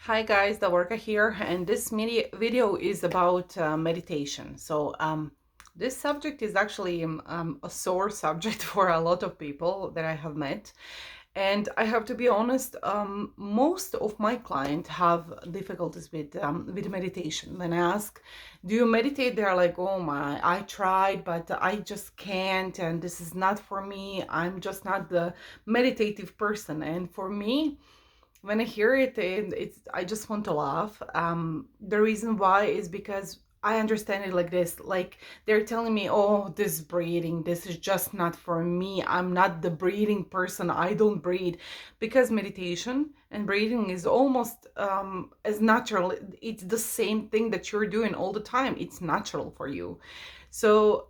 Hi guys, Davorka here, and this mini video is about meditation. This subject is actually a sore subject for a lot of people that I have met, and I have to be honest. Most of my clients have difficulties with meditation. When I ask, "Do you meditate?" They're like, "Oh my, I tried, but I just can't, and this is not for me. I'm just not the meditative person." And for me, when I hear it, it's I just want to laugh. The reason why is because I understand it like this. Like they're telling me, "Oh, this breathing, this is just not for me. I'm not the breathing person. I don't breathe," because meditation and breathing is almost as natural. It's the same thing that you're doing all the time. It's natural for you. So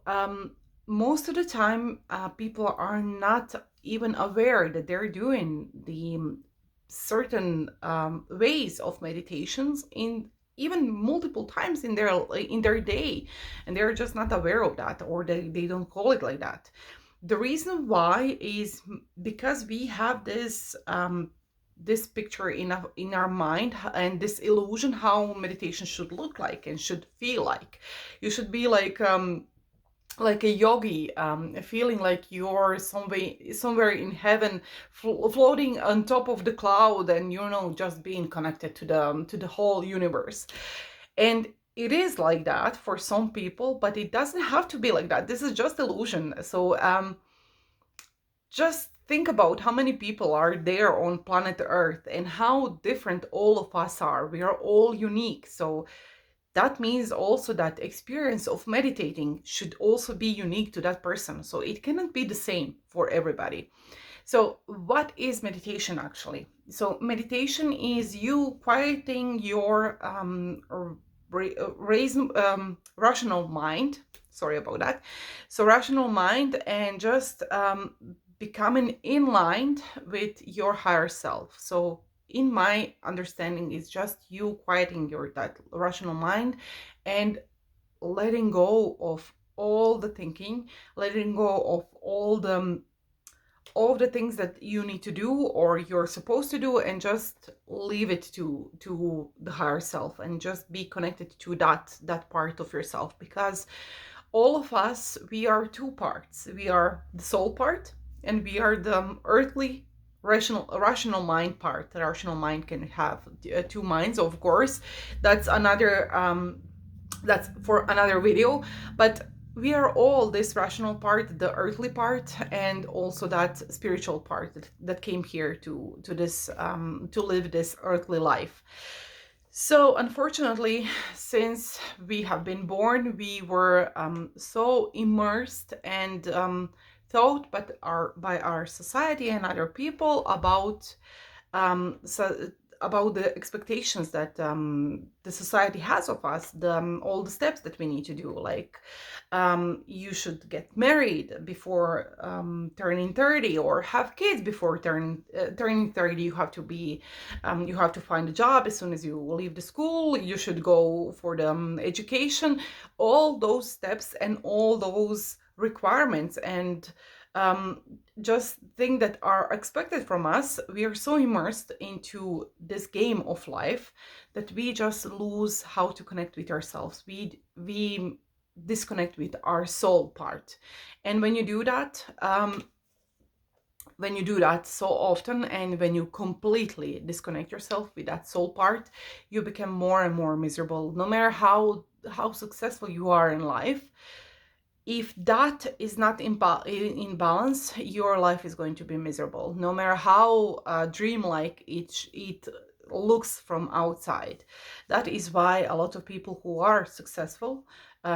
most of the time, people are not even aware that they're doing the certain ways of meditations in even multiple times in their day, and they're just not aware of that, or they don't call it like that. The reason why is because we have this picture in our mind, and this illusion how meditation should look like and should feel like. You should be like a yogi, feeling like you're somewhere in heaven, floating on top of the cloud, and just being connected to the whole universe. And it is like that for some people, but it doesn't have to be like that. This is just illusion. Just think about how many people are there on planet Earth and how different all of us are. We are all unique. So that means also that experience of meditating should also be unique to that person. So it cannot be the same for everybody. So what is meditation actually? So meditation is you quieting your rational mind. Sorry about that. So rational mind, and just becoming in line with your higher self. So in my understanding, is just you quieting your that rational mind and letting go of all the thinking, letting go of all the things that you need to do or you're supposed to do, and just leave it to the higher self, and just be connected to that part of yourself. Because all of us, we are two parts. We are the soul part, and we are the earthly rational mind part. The rational mind can have two minds, of course. That's for another video. But we are all this rational part, the earthly part, and also that spiritual part that came here to this to live this earthly life. So unfortunately, since we have been born, we were so immersed and taught by our society and other people about so about the expectations that the society has of us, all the steps that we need to do, like you should get married before turning 30, or have kids before turning 30. You have to find a job as soon as you leave the school. You should go for the education. All those steps and all those requirements, and um, just things that are expected from us. We are so immersed into this game of life that we just lose how to connect with ourselves. We disconnect with our soul part. And when you do that so often, and when you completely disconnect yourself with that soul part, you become more and more miserable. No matter how successful you are in life, if that is not in balance, your life is going to be miserable, no matter how dreamlike it looks from outside. That is why a lot of people who are successful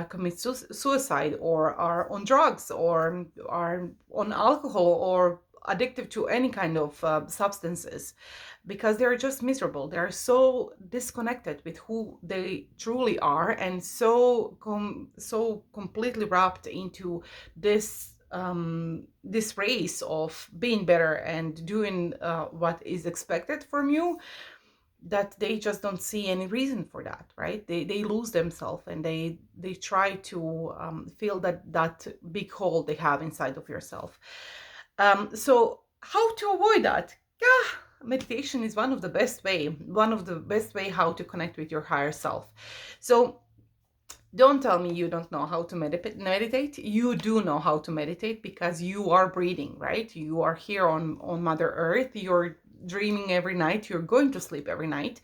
commit suicide, or are on drugs, or are on alcohol, or addicted to any kind of substances, because they're just miserable. They're so disconnected with who they truly are, and so completely wrapped into this race of being better and doing what is expected from you, that they just don't see any reason for that, right? They lose themselves, and they try to fill that big hole they have inside of yourself. So how to avoid that? Yeah, meditation is one of the best way how to connect with your higher self. So don't tell me you don't know how to meditate. You do know how to meditate because you are breathing, right? You are here on Mother Earth. You're dreaming every night. You're going to sleep every night.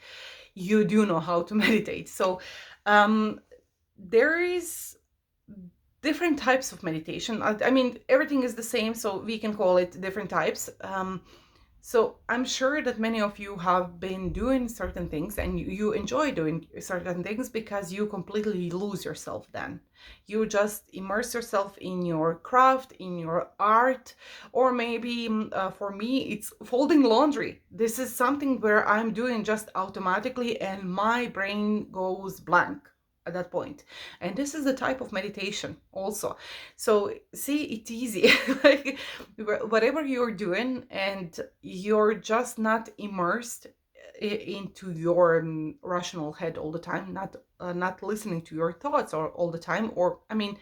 You do know how to meditate. So um, there is different types of meditation. I mean, everything is the same, so we can call it different types. So I'm sure that many of you have been doing certain things and you enjoy doing certain things because you completely lose yourself then. You just immerse yourself in your craft, in your art, or maybe for me, it's folding laundry. This is something where I'm doing just automatically and my brain goes blank at that point. And this is the type of meditation also. So see, it's easy. Like whatever you're doing and you're just not immersed into your rational head all the time, not listening to your thoughts or all the time. Or I mean,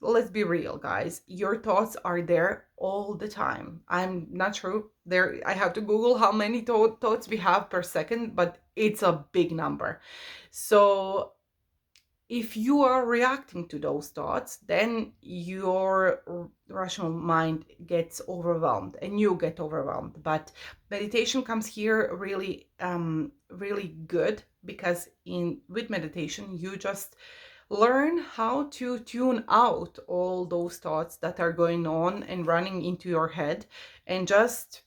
let's be real, guys, your thoughts are there all the time. I'm not sure there, I have to Google how many thoughts we have per second, but it's a big number. So if you are reacting to those thoughts, then your rational mind gets overwhelmed and you get overwhelmed. But meditation comes here really, really good, because with meditation, you just learn how to tune out all those thoughts that are going on and running into your head, and just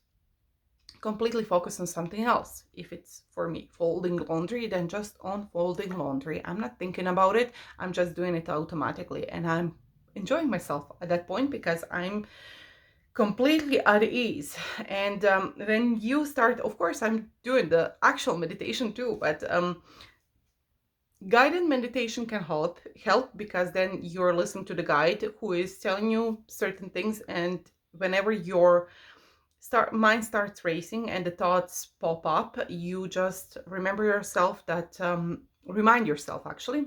completely focus on something else. If it's, for me, folding laundry, then just on folding laundry. I'm not thinking about it. I'm just doing it automatically, and I'm enjoying myself at that point because I'm completely at ease. And when you start, of course, I'm doing the actual meditation too, but guided meditation can help because then you're listening to the guide who is telling you certain things, and whenever your mind starts racing and the thoughts pop up, you just remind yourself actually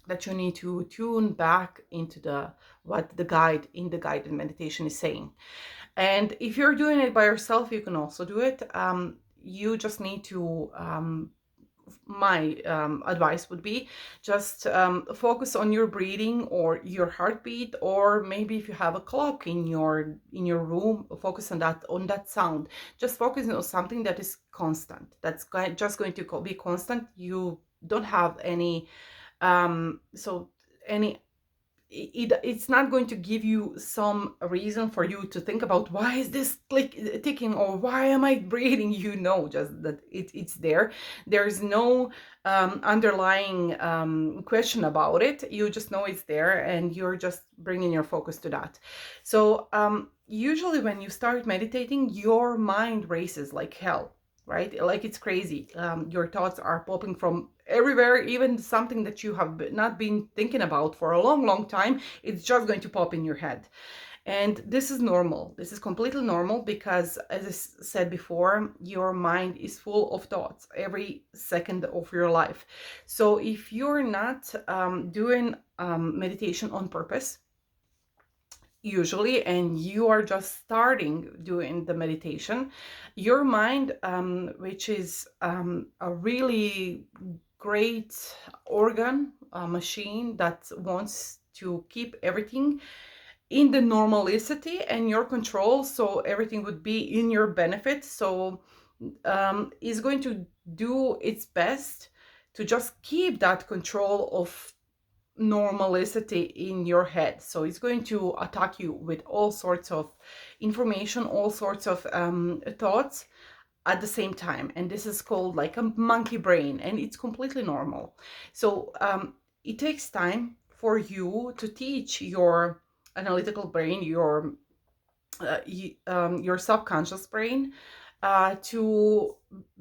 that you need to tune back into what the guide in the guided meditation is saying. And if you're doing it by yourself, you can also do it. You just need to my advice would be just focus on your breathing or your heartbeat, or maybe if you have a clock in your room, focus on that sound. Just focus on something that is constant, that's just going to be constant. You don't have any it's not going to give you some reason for you to think about why is this ticking or why am I breathing. You know, just that it's there. There's no underlying question about it. You just know it's there, and you're just bringing your focus to that. So usually when you start meditating, your mind races like hell, right? Like it's crazy. Your thoughts are popping from everywhere, even something that you have not been thinking about for a long, long time. It's just going to pop in your head. And this is normal. This is completely normal because, as I said before, your mind is full of thoughts every second of your life. So if you're not doing meditation on purpose, usually, and you are just starting doing the meditation, your mind, which is a really great organ, a machine that wants to keep everything in the normalicity and your control, so everything would be in your benefit. So is going to do its best to just keep that control of normalicity in your head. So it's going to attack you with all sorts of information, all sorts of thoughts at the same time. And this is called like a monkey brain, and it's completely normal. So it takes time for you to teach your analytical brain, your subconscious brain, to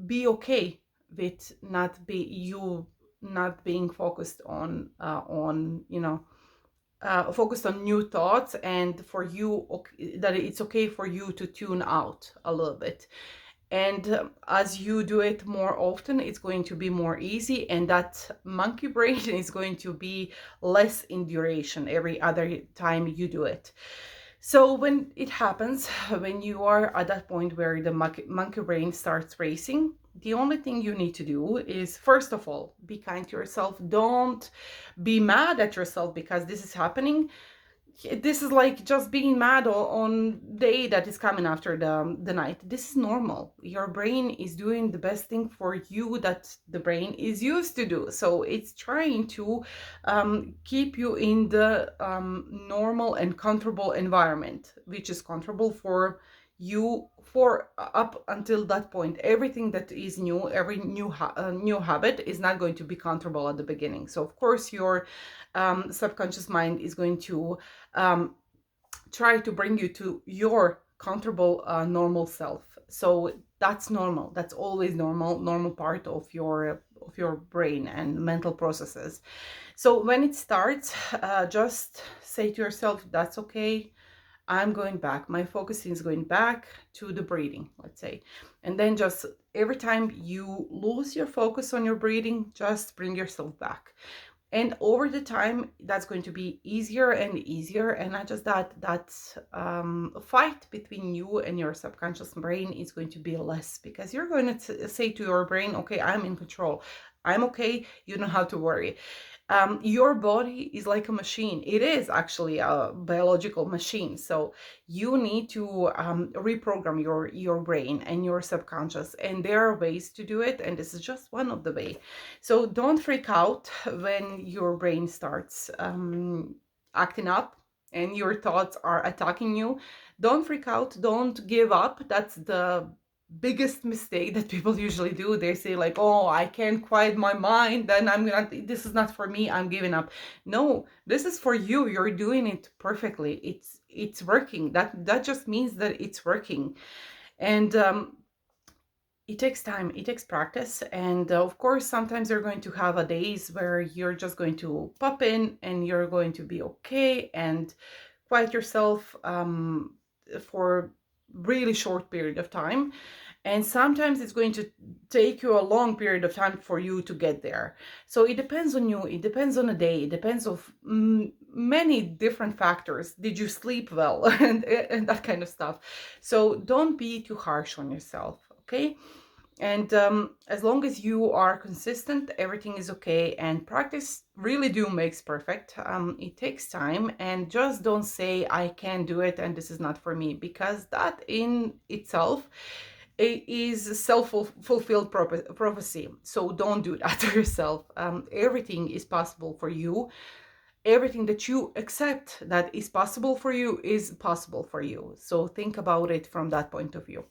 be okay with not being focused on focused on new thoughts, and for you that it's okay for you to tune out a little bit. And as you do it more often, it's going to be more easy, and that monkey brain is going to be less in duration every other time you do it. So when it happens, when you are at that point where the monkey brain starts racing, the only thing you need to do is, first of all, be kind to yourself. Don't be mad at yourself because this is happening. This is like just being mad on day that is coming after the night. This is normal. Your brain is doing the best thing for you that the brain is used to do. So it's trying to keep you in the normal and comfortable environment, which is comfortable for you for up until that point. Everything that is new, every new habit is not going to be comfortable at the beginning. So of course your subconscious mind is going to try to bring you to your comfortable normal self. So that's normal. That's always normal part of your brain and mental processes. So when it starts, just say to yourself, that's okay. I'm going back. My focus is going back to the breathing, let's say. And then just every time you lose your focus on your breathing, just bring yourself back. And over the time, that's going to be easier and easier. And not just that, fight between you and your subconscious brain is going to be less, because you're going to say to your brain, okay, I'm in control. I'm okay. You don't have to worry. Your body is like a machine. It is actually a biological machine. So you need to reprogram your brain and your subconscious. And there are ways to do it. And this is just one of the ways. So don't freak out when your brain starts acting up and your thoughts are attacking you. Don't freak out. Don't give up. That's the biggest mistake that people usually do. They say like, oh, I can't quiet my mind, then this is not for me, I'm giving up. No, this is for you. You're doing it perfectly. It's working. That just means that it's working. And it takes time, it takes practice. And of course, sometimes you're going to have a days where you're just going to pop in and you're going to be okay and quiet yourself for really short period of time. And sometimes it's going to take you a long period of time for you to get there. So it depends on you. It depends on the day. It depends of many different factors. Did you sleep well? and that kind of stuff. So don't be too harsh on yourself, okay? And as long as you are consistent, everything is okay. And practice really do makes perfect. It takes time. And just don't say, I can't do it and this is not for me, because that in itself is self-fulfilled prophecy. So don't do that to yourself. Everything is possible for you. Everything that you accept that is possible for you is possible for you. So think about it from that point of view.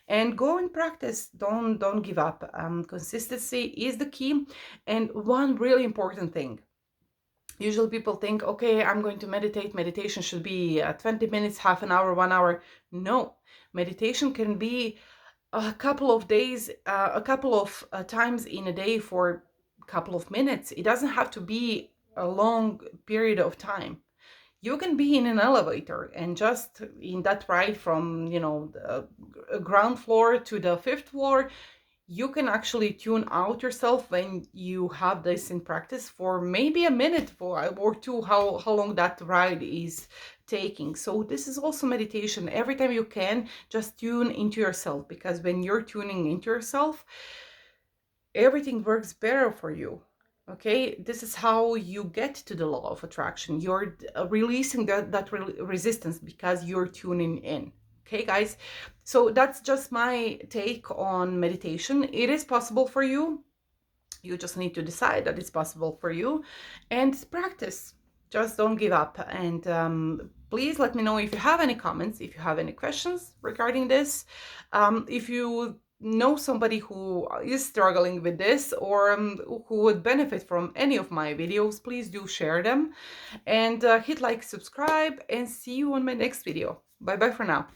And go and practice. Don't give up. Consistency is the key. And one really important thing, usually people think, okay, I'm going to meditate. Meditation should be 20 minutes, half an hour, 1 hour. No, meditation can be a couple of days, a couple of times in a day for a couple of minutes. It doesn't have to be a long period of time. You can be in an elevator and just in that ride from, the ground floor to the fifth floor, you can actually tune out yourself when you have this in practice for maybe a minute or two, how long that ride is taking. So this is also meditation. Every time you can, just tune into yourself, because when you're tuning into yourself, everything works better for you. Okay, this is how you get to the law of attraction. You're releasing that resistance because you're tuning in. Okay, guys, so that's just my take on meditation. It is possible for you. You just need to decide that it's possible for you and practice. Just don't give up. And please let me know if you have any comments, if you have any questions regarding this. If you know somebody who is struggling with this, or who would benefit from any of my videos, please do share them. And hit like, subscribe, and see you on my next video. Bye bye for now.